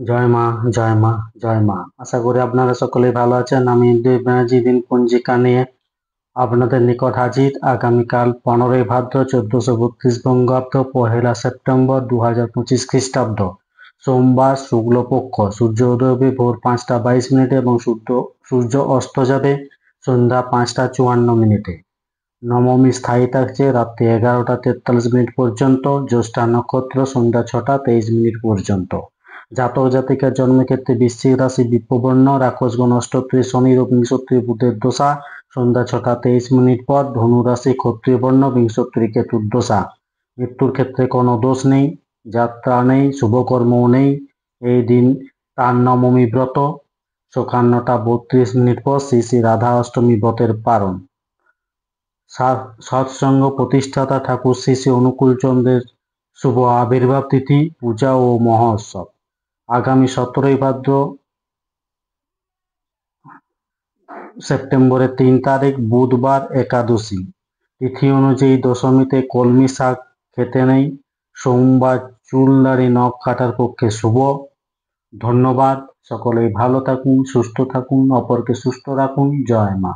জয় মা, জয় মা, জয় মা। আশা করি আপনারা সকলেই ভালো আছেন। আমি দেব ব্যানার্জি দিন পঞ্জিকা নিয়ে আপনাদের নিকট হাজির। আগামীকাল 15ই ভাদ্র 1432 বঙ্গাব্দ, 1 সেপ্টেম্বর 2025 খ্রিস্টাব্দ, সোমবার, শুক্লপক্ষ। সূর্য উদয় হবে ভোর 5টা 22 মিনিটে এবং সূর্য অস্ত যাবে সন্ধ্যা 5টা 54 মিনিটে। নবমী স্থায়ী থাকছে রাত্রি 11টা 43 মিনিট পর্যন্ত। জ্যৈষ্ঠা নক্ষত্র সন্ধ্যা 6টা 23 মিনিট পর্যন্ত। জাতক জাতিকার জন্মক্ষেত্রে বৃশ্চিক রাশি বিপ্রবর্ণ, রাক্ষসগণ অষ্টত্রী শনির ও বিংশত্রী বুধের দশা সন্ধ্যা 6টা 23 মিনিট পর। ধনু রাশি ক্ষত্রিয় বর্ণ, বিংশত্রী কেতুর দশা। মৃত্যুর ক্ষেত্রে কোনো দোষ নেই, যাত্রা নেই, শুভকর্মও নেই। এই দিন তার নবমী ব্রত 51টা 32 মিনিট পর শ্রী শ্রী রাধা অষ্টমী ব্রতের পারণ। সৎসঙ্গ প্রতিষ্ঠাতা ঠাকুর শ্রী শ্রী অনুকূল চন্দ্রের শুভ আবির্ভাব তিথি, পূজা ও মহোৎসব। আগামী 17ই ভাদ্র সেপ্টেম্বরের 3 তারিখ বুধবার, একাদশী তিথি অনুযায়ী দশমীতে কলমি শাক খেতে নেই। সোমবার চুল দাড়ি নখ কাটার পক্ষে শুভ। ধন্যবাদ। সকলেই ভালো থাকুন, সুস্থ থাকুন, অপরকে সুস্থ রাখুন। জয় মা।